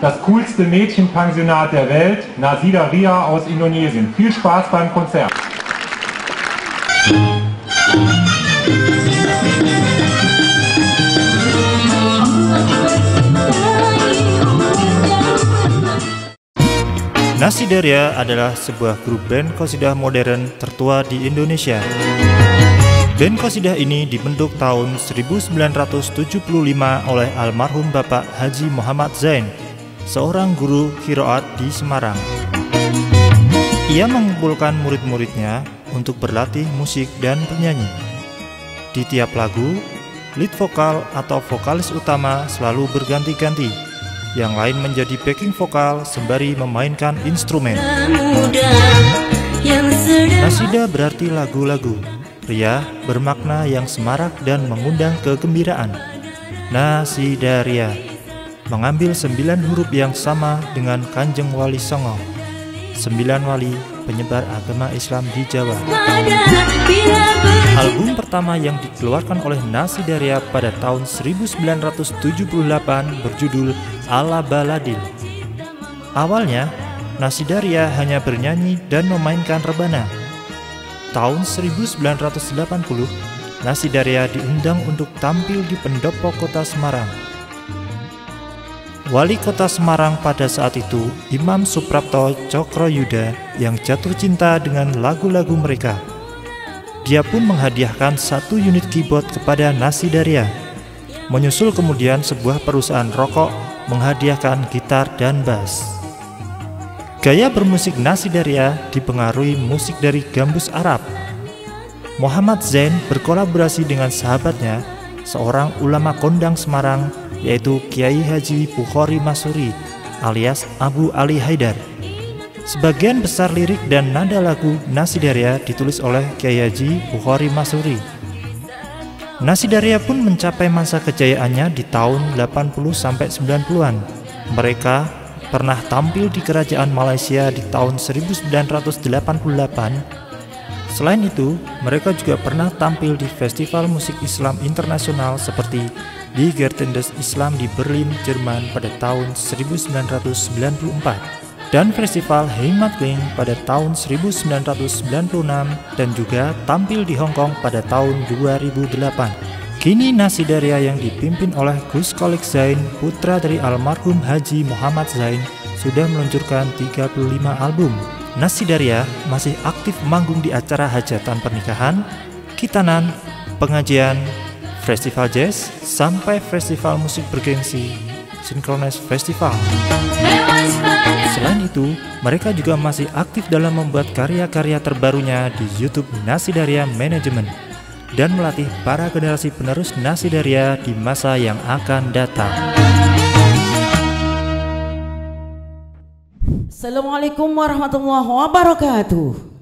das coolste Mädchenpensionat der Welt, Nasida Ria aus Indonesien. Viel Spaß beim Konzert. Nasidaria adalah sebuah grup band qasidah modern tertua di Indonesia. Band qasidah ini dibentuk tahun 1975 oleh almarhum Bapak Haji Muhammad Zain, seorang guru qiraat di Semarang. Ia mengumpulkan murid-muridnya untuk berlatih musik dan bernyanyi. Di tiap lagu, lead vokal atau vokalis utama selalu berganti-ganti. Yang lain menjadi backing vokal sembari memainkan instrumen. Nasida berarti lagu-lagu. Ria bermakna yang semarak dan mengundang kegembiraan. Nasidaria mengambil 9 huruf yang sama dengan Kanjeng Wali Songo, 9 wali penyebar agama Islam di Jawa. Album pertama yang dikeluarkan oleh Nasidaria pada tahun 1978 berjudul Ala Baladil. Awalnya, Nasidaria hanya bernyanyi dan memainkan rebana. Tahun 1980, Nasidaria diundang untuk tampil di pendopo kota Semarang. Wali kota Semarang pada saat itu, Imam Suprapto Cokroyuda, yang jatuh cinta dengan lagu-lagu mereka. Dia pun menghadiahkan 1 unit keyboard kepada Nasidaria. Menyusul kemudian sebuah perusahaan rokok menghadiahkan gitar dan bass. Gaya bermusik Nasidaria dipengaruhi musik dari gambus Arab. Muhammad Zain berkolaborasi dengan sahabatnya, seorang ulama kondang Semarang, yaitu Kiai Haji Bukhari Masuri alias Abu Ali Haidar. Sebagian besar lirik dan nada lagu Nasidaria ditulis oleh Kiai Haji Bukhari Masuri. Nasidaria pun mencapai masa kejayaannya di tahun 80-90-an. Mereka pernah tampil di kerajaan Malaysia di tahun 1988. Selain itu, mereka juga pernah tampil di festival musik Islam internasional seperti di Gertendes Islam di Berlin, Jerman pada tahun 1994 dan festival Heimatling pada tahun 1996 dan juga tampil di Hong Kong pada tahun 2008. Kini Nasidaria yang dipimpin oleh Gus Kolik Zain, putra dari almarhum Haji Muhammad Zain, sudah meluncurkan 35 album. Nasidaria masih aktif manggung di acara hajatan pernikahan, khitanan, pengajian, festival jazz, sampai festival musik bergengsi, Synchronize Festival. Selain itu, mereka juga masih aktif dalam membuat karya-karya terbarunya di YouTube Nasidaria Management dan melatih para generasi penerus Nasidaria di masa yang akan datang. Assalamualaikum warahmatullahi wabarakatuh.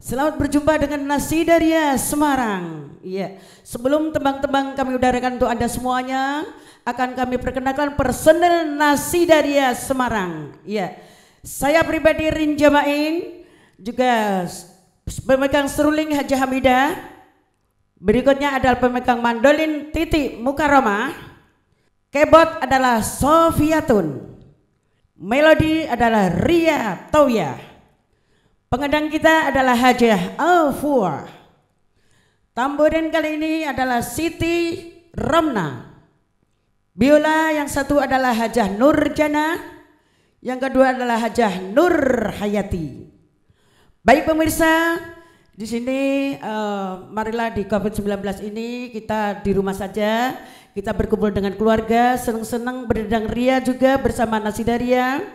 Selamat berjumpa dengan Nasidaria Semarang. Iya, sebelum tembang-tembang kami udarakan untuk Anda semuanya, akan kami perkenalkan personel Nasidaria Semarang. Iya, saya pribadi Rin Jamain, juga pemegang seruling Haji Hamidah. Berikutnya adalah pemegang mandolin Titi Mukarramah. Keyboard adalah Sofiatun. Melodi adalah Ria Tauya. Pengendang kita adalah Hajah Alfua. Tamborin kali ini adalah Siti Romna. Biola yang satu adalah Hajah Nurjana, yang kedua adalah Hajah Nur Hayati. Baik pemirsa, di sini marilah di COVID-19 ini kita di rumah saja, kita berkumpul dengan keluarga, senang-senang berdendang ria juga bersama Nasidaria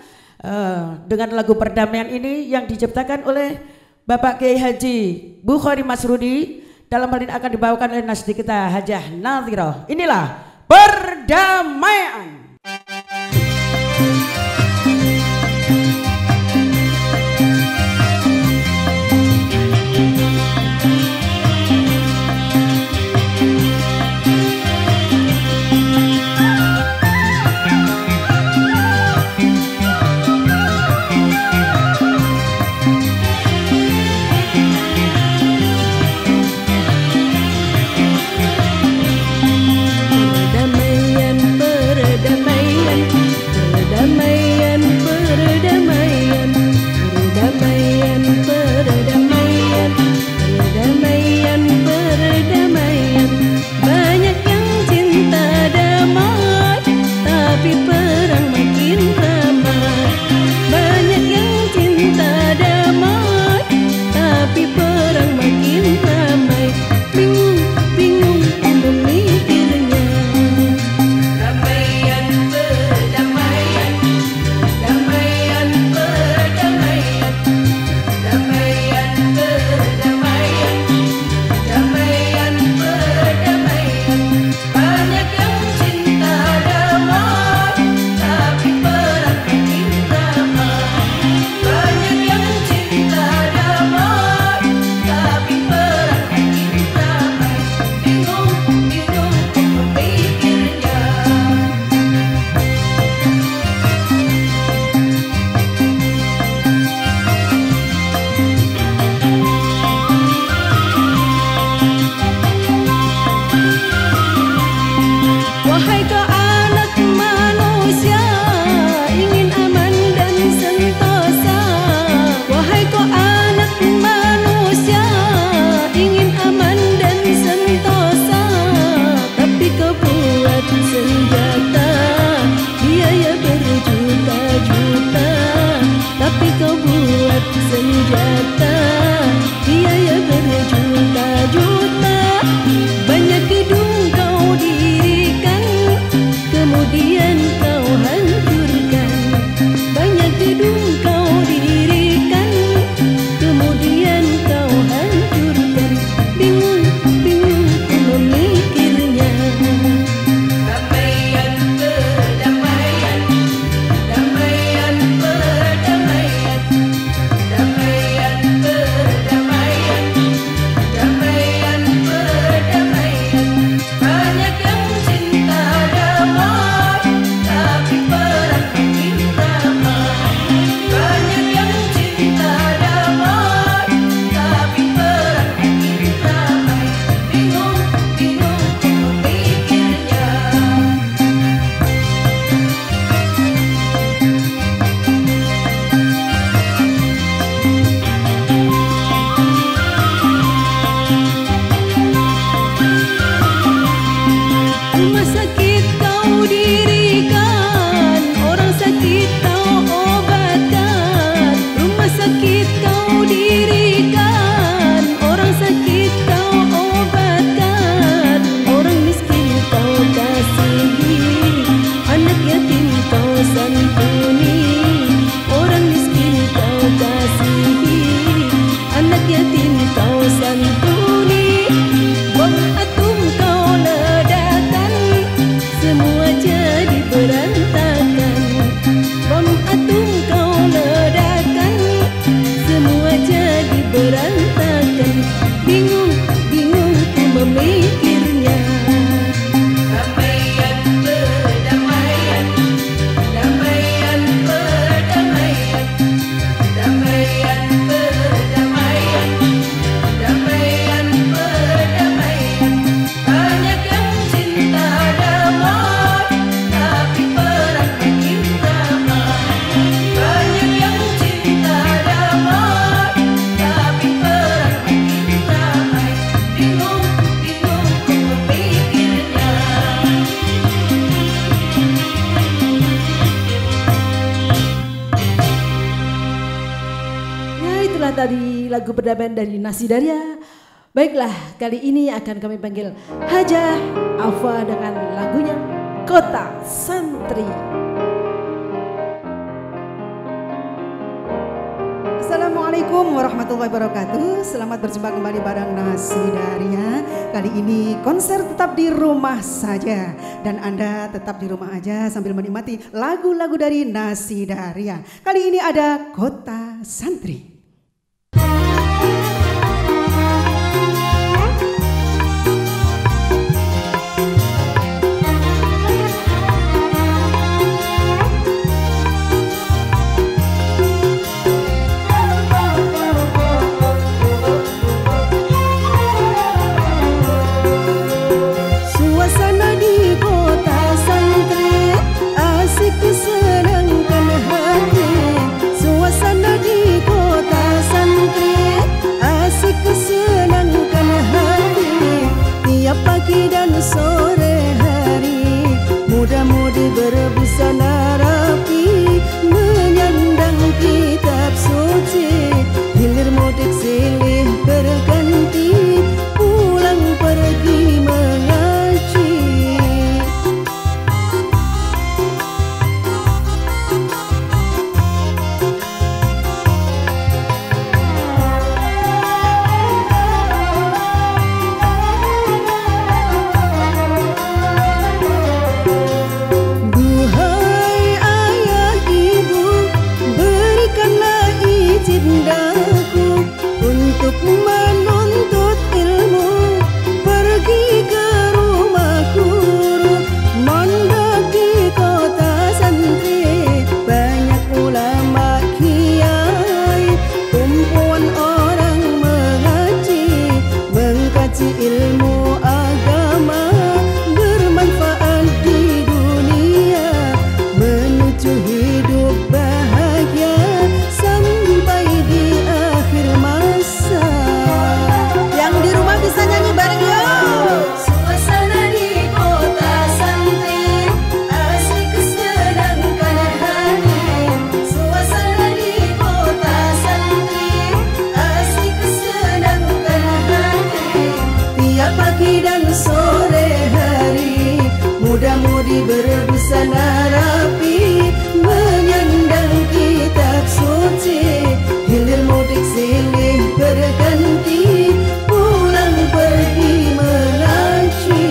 dengan lagu perdamaian ini yang diciptakan oleh Bapak Kiai Haji Bukhari Masrudi. Dalam hal ini akan dibawakan oleh Nasdi kita Hajah Nadhiroh. Inilah Perdamaian. Perdamaian, perdamaian. dari lagu perdamaian dari Nasidaria. Baiklah, kali ini akan kami panggil Hajah Afa dengan lagunya Kota Santri. Assalamualaikum warahmatullahi wabarakatuh. Selamat berjumpa kembali bareng Nasidaria. Kali ini konser tetap di rumah saja, dan Anda tetap di rumah aja sambil menikmati lagu-lagu dari Nasidaria. Kali ini ada Kota Santri. Pagi dan sore hari, muda-mudi berbusana rapi, menyandang kitab suci. Hilir mudik silih berganti, pulang pergi mengaji. Untuk menuntut ilmu, pergi ke rumah guru, mondok di kota santri. Banyak ulama kiai, tumpuan orang mengaji, mengkaji ilmu agama, bermanfaat di dunia, menuju hidup bahagia sampai di akhir masa. Yang di rumah bisa nyanyi bareng yuk. Suasana di kota santri, asik kesenangkan hati. Suasana di kota santri, asik kesenangkan hati. Tiap pagi dan sore hari, muda-mudi berbusana rapi, menyandang kitab suci. Hilir mudik silih berganti, pulang pergi mengaji.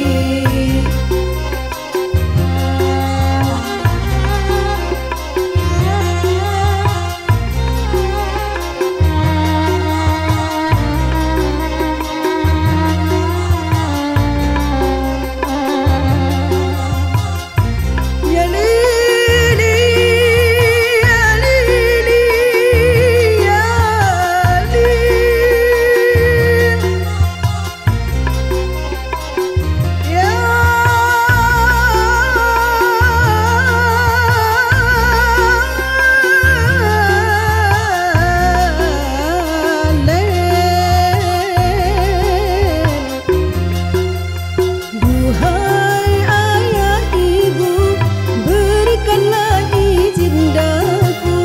Ya lili, ya lili, ya lili, ya duhai ayah ibu, berikanlah izin daku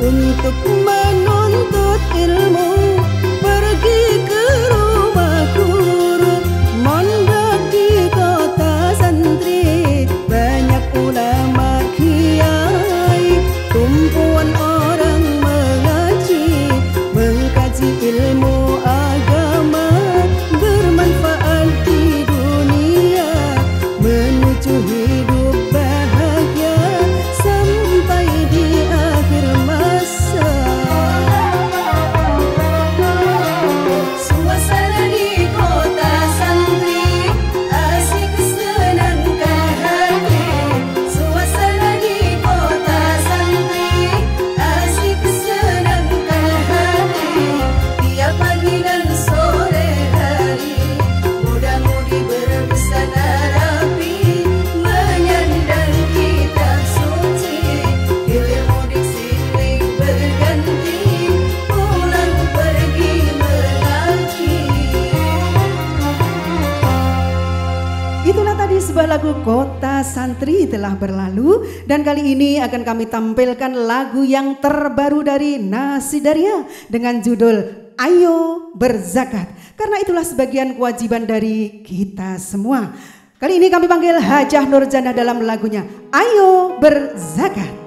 untuk menuntut ilmu, pergi ke rumah guru, mondok di kota santri. Banyak ulama kiai, tumpuan orang mengaji, mengkaji ilmu agama, bermanfaat di dunia, menuju hidup bahagia sampai di akhir masa. Suasana di kota santri, asik kesenangkan hati. Suasana di kota santri, asik kesenangkan hati. Tiap pagi dan sore hari, muda-mudi berbusana rapi, menyandang kitab suci. Hilir mudik silih berganti, pulang pergi mengaji. Itulah tadi sebuah lagu Kota Kota Santri telah berlalu dan kali ini akan kami tampilkan lagu yang terbaru dari Nasidaria dengan judul Ayo Berzakat. Karena itulah sebagian kewajiban dari kita semua. Kali ini kami panggil Hajah Nurjana dalam lagunya Ayo Berzakat.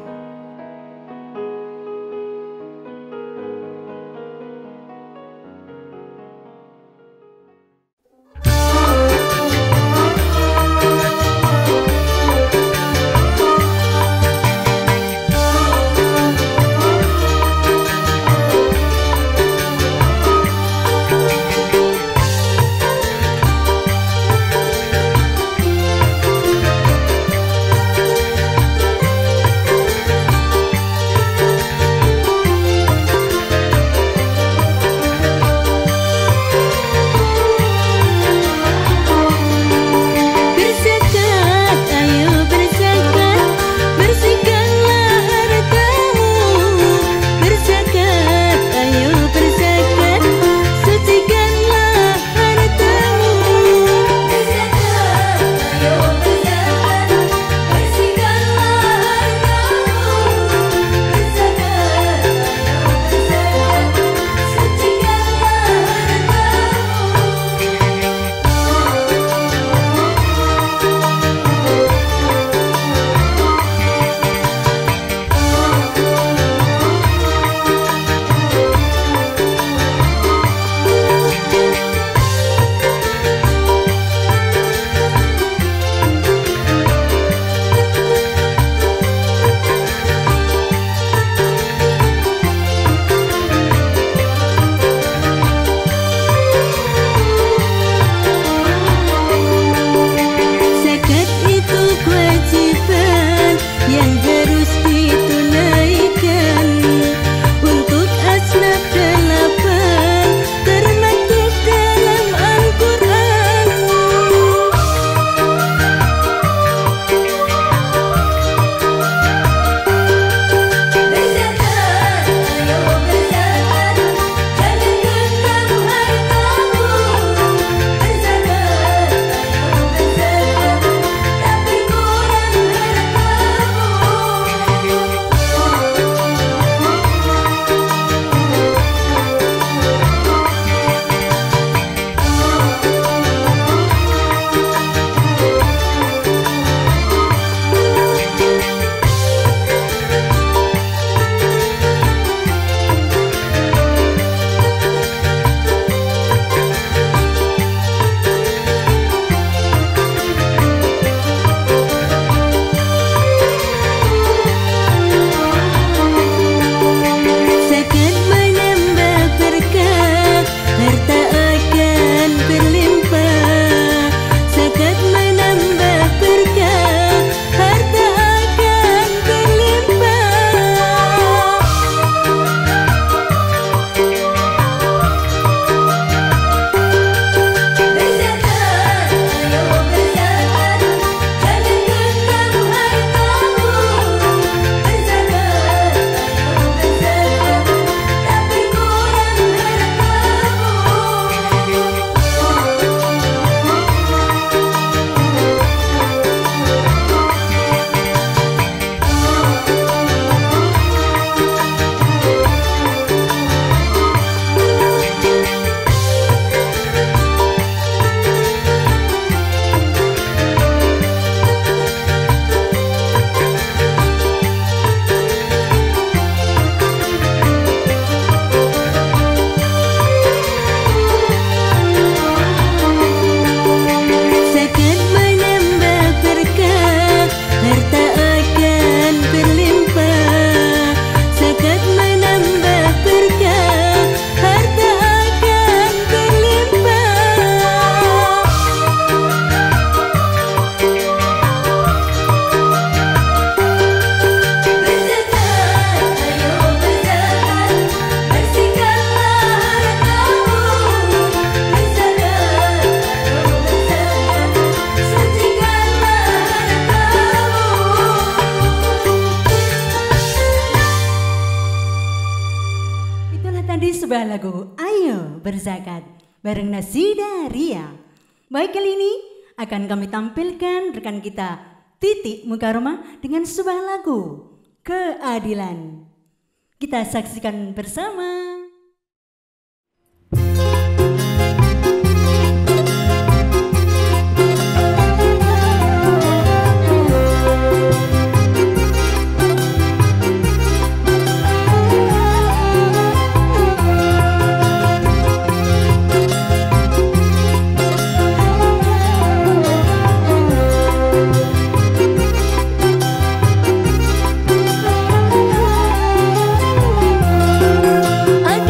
sebuah lagu Ayo Berzakat bareng Nasidaria. Baik, kali ini akan kami tampilkan rekan kita Titik Mukaromah dengan sebuah lagu Keadilan. Kita saksikan bersama. Aku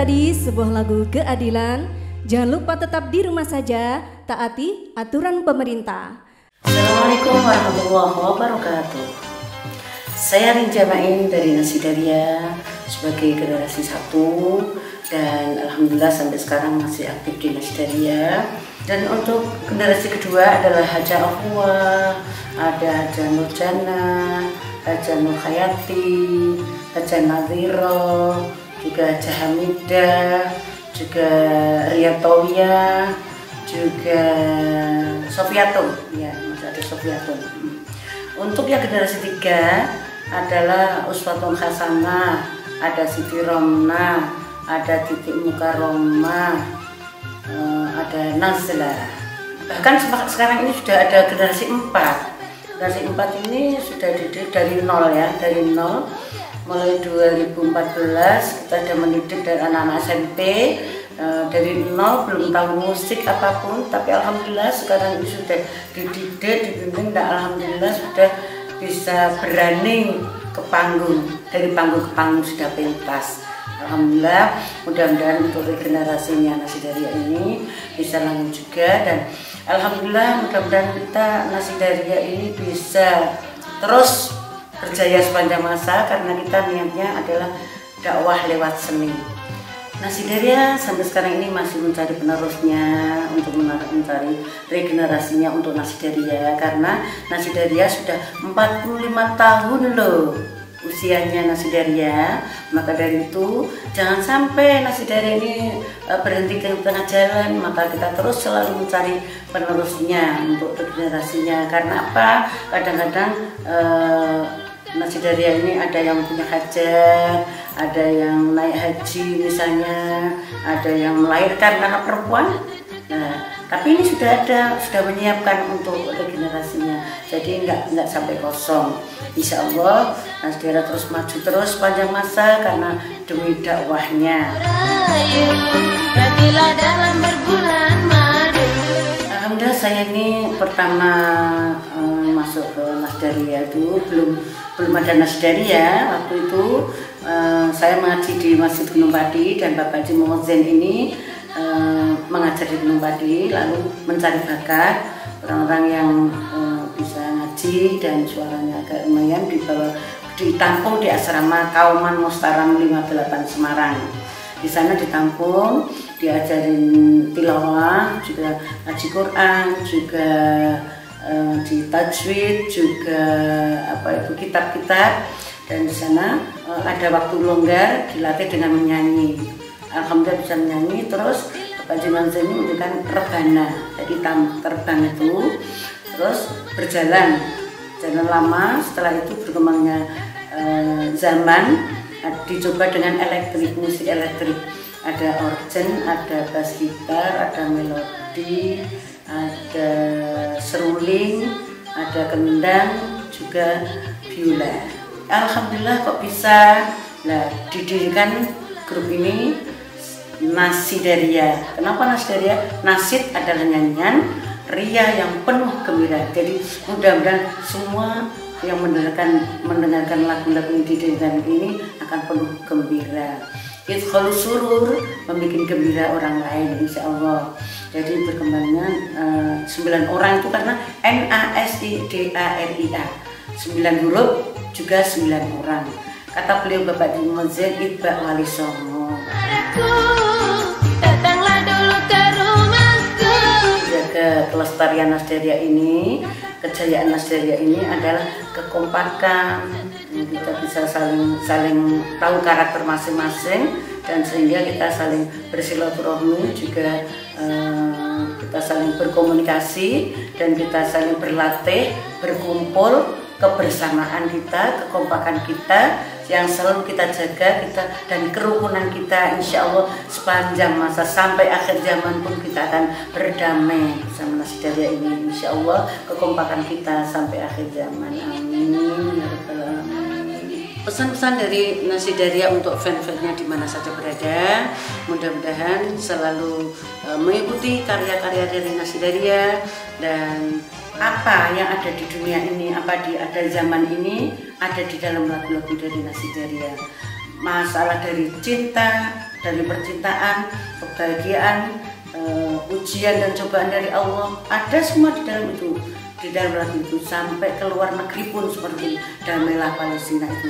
tadi sebuah lagu keadilan. Jangan lupa tetap di rumah saja, taati aturan pemerintah. Assalamualaikum warahmatullahi wabarakatuh. Saya Rinja Main dari Nasidaria sebagai generasi 1 dan alhamdulillah sampai sekarang masih aktif di Nasidaria. Dan untuk generasi kedua adalah Haja Afwa, ada Haja Nurjana, Haja Nur Hayati, Haja Nadhiro, juga Haja Hamidah, juga Riyatowia, juga Sofiatun, ya masih ada Sofiatun. Untuk yang generasi 3 adalah Uswatun Hasanah, ada Siti Romna, ada Titik Mukaromah, ada Nazla. Bahkan sekarang ini sudah ada generasi 4. Generasi 4 ini sudah dididik dari nol ya, dari nol. Mulai 2014 kita sudah mendidik dari anak-anak SMP dari nol, belum tahu musik apapun, tapi alhamdulillah sekarang ini sudah dididik, dibimbing, dan alhamdulillah sudah bisa berani ke panggung, dari panggung ke panggung sudah pentas. Alhamdulillah, mudah-mudahan untuk regenerasinya Nasidaria ini bisa lanjut juga, dan alhamdulillah mudah-mudahan kita Nasidaria ini bisa terus berjaya sepanjang masa karena kita niatnya adalah dakwah lewat seni. Nasidaria sampai sekarang ini masih mencari penerusnya untuk mencari regenerasinya untuk Nasidaria, karena Nasidaria sudah 45 tahun loh usianya Nasidaria. Maka dari itu jangan sampai Nasidaria ini berhenti di tengah jalan, maka kita terus selalu mencari penerusnya untuk regenerasinya. Karena apa? Kadang-kadang Nasidaria ini ada yang punya hajat, ada yang naik haji misalnya, ada yang melahirkan anak perempuan. Nah, tapi ini sudah menyiapkan untuk regenerasinya. Jadi nggak sampai kosong. Insya Allah Nasidaria terus maju terus panjang masa karena demi dakwahnya. Alhamdulillah saya ini pertama masuk ke Nasidaria itu belum ada Nasidaria. Waktu itu saya mengaji di Masjid Gunung Padi dan Bapak Haji Muazzin ini mengajar di Gunung Padi, lalu mencari bakat orang-orang yang bisa ngaji dan suaranya agak lumayan, ditampung di asrama Kauman Mustaram 58 Semarang. Di sana ditampung, diajarin tilawah, juga ngaji Quran, juga di tajwid, juga kitab-kitab, dan di sana ada waktu longgar dilatih dengan menyanyi. Alhamdulillah bisa menyanyi. Terus Bapak Haji Muazzin ini memberikan rebana, jadi terbang itu terus berjalan lama. Setelah itu berkembangnya zaman, dicoba dengan elektrik, musik elektrik, ada organ, ada bass gitar, ada melodi, ada seruling, ada kendang, juga biola. Alhamdulillah kok bisa. Nah, didirikan grup ini Nasidaria. Kenapa Nasidaria? Nasid adalah nyanyian, ria yang penuh gembira. Jadi mudah-mudahan semua yang mendengarkan lagu-lagu yang didirikan ini akan penuh gembira. Idkhal surur, membuat gembira orang lain, insya Allah. Jadi berkembangnya 9 orang itu karena Nasidaria, 9 huruf juga 9 orang. Kata beliau Bapak Haji Muazzin, Itba Wali Songo. Datanglah dulu ke rumahku. Jaga kelestarian Nasidaria ini, kejayaan Nasidaria ini adalah kekompakan. Kita bisa saling tahu karakter masing-masing, dan sehingga kita saling bersilaturahmi, juga kita saling berkomunikasi, dan kita saling berlatih, berkumpul, kebersamaan kita, kekompakan kita yang selalu kita jaga, dan kerukunan kita, insya Allah sepanjang masa sampai akhir zaman pun kita akan berdamai bersama Nasidaria ini, insya Allah kekompakan kita sampai akhir zaman. Amin ya rabbal alamin. Pesan-pesan dari Nasidaria untuk fan-fannya di mana saja berada, mudah-mudahan selalu mengikuti karya-karya dari Nasidaria, dan apa yang ada di dunia ini, ada zaman ini, ada di dalam lagu-lagu dari Nasidaria. masalah dari cinta, dari percintaan, kebahagiaan, ujian dan cobaan dari Allah, ada semua di dalam itu, di dalam lagu itu. Sampai ke luar negeri pun seperti Damailah Palestina itu,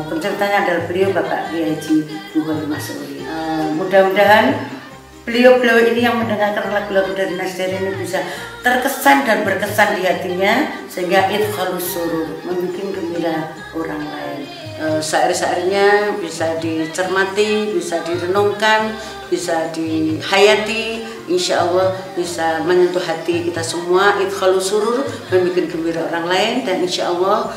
penceritanya adalah beliau Bapak Kiai Haji Bukhari Masuri. Mudah-mudahan beliau-beliau ini yang mendengarkan lagu-lagu dari Nasdari ini bisa terkesan dan berkesan di hatinya, sehingga idkhalus surur, membuat gembira orang lain. Syair-syairnya bisa dicermati, bisa direnungkan, bisa dihayati, insya Allah bisa menyentuh hati kita semua. Idkhalus surur, membuat gembira orang lain, dan insya Allah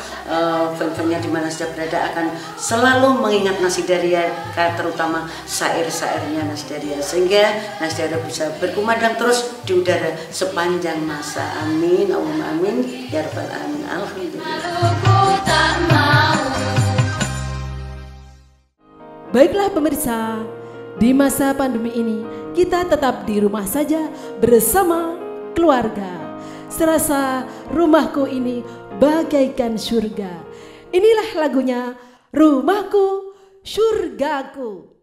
fan-fannya di mana saja berada akan selalu mengingat Nasidaria, terutama syair-syairnya Nasidaria, sehingga Nasidaria bisa berkumandang terus di udara sepanjang masa. Amin, Allahumma amin, ya rabbal alamin. Alhamdulillah. Baiklah pemirsa, di masa pandemi ini kita tetap di rumah saja bersama keluarga. Serasa rumahku ini bagaikan surga. Inilah lagunya Rumahku Surgaku.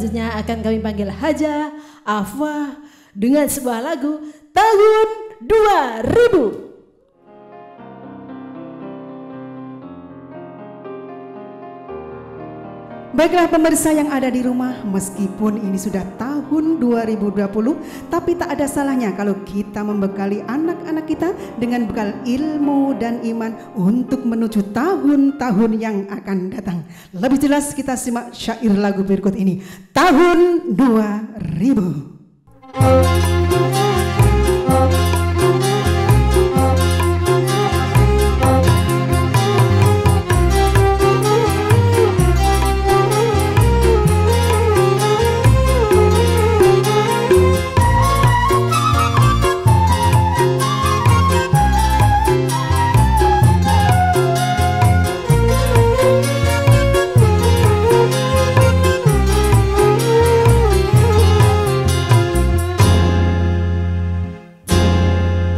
selanjutnya akan kami panggil Haja Afwa dengan sebuah lagu tahun 2000. Baiklah pemirsa yang ada di rumah, meskipun ini sudah tahun 2020, tapi tak ada salahnya kalau kita membekali anak-anak kita dengan bekal ilmu dan iman untuk menuju tahun-tahun yang akan datang. Lebih jelas kita simak syair lagu berikut ini, tahun 2000.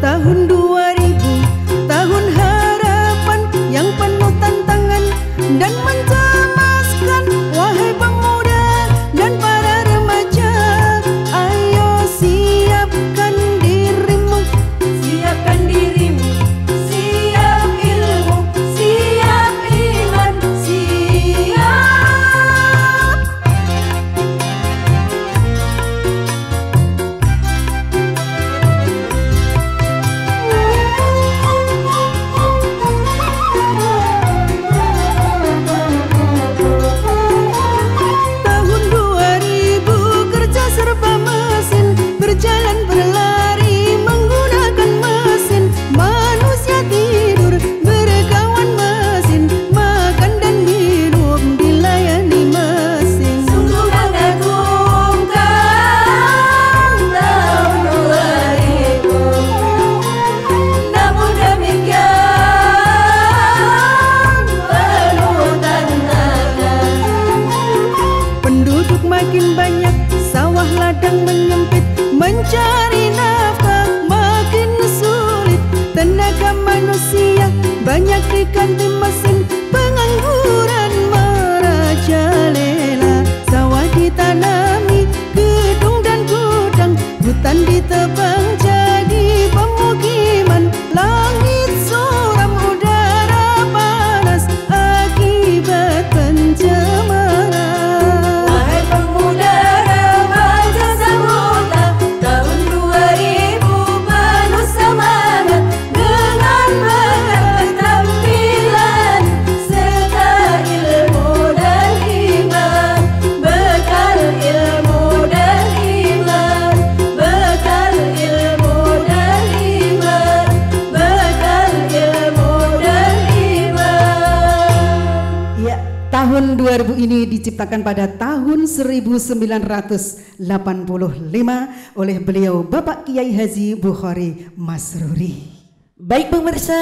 Tahun 2000, tahun harapan yang penuh tantangan dan mencemaskan. Wahai pemuda dan para remaja, ayo siapkan dirimu, siapkan dirimu, siap ilmu, siap iman, siap. Tahun 2000 kerja serba mesin, berjalan berlari menggunakan mesin. Manusia tidur berkawan mesin, makan dan minum dilayani mesin. Sungguh mengagumkan tahun 2000, namun demikian penuh tantangan. Penduduk makin banyak, sawah ladang menyempit, mencari nafkah makin sulit. Tenaga manusia banyak diganti mesin, pengangguran merajalela. Sawah ditanami, gedung dan gudang, hutan ditebang jadi pemukiman. Langit suram, udara panas akibat pencemaran. Wahai pemuda remaja samudra, tahun 2000 penuh semangat dengan bekal keterampilan serta ilmu dan iman. Bekal ilmu dan iman, bekal ilmu dan iman, bekal ilmu dan iman. Ya, tahun 2000 ini diciptakan pada tahun 1985 oleh beliau Bapak Kiai Haji Bukhari Masruri. Baik pemirsa,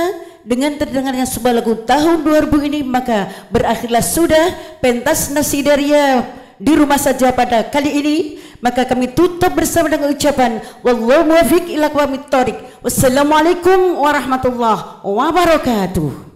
dengan terdengarnya sebuah lagu tahun 2000 ini maka berakhirlah sudah pentas Nasidaria di rumah saja pada kali ini. Maka kami tutup bersama dengan ucapan wallahu muwaffiq ila aqwamit thoriq. Wassalamualaikum warahmatullahi wabarakatuh.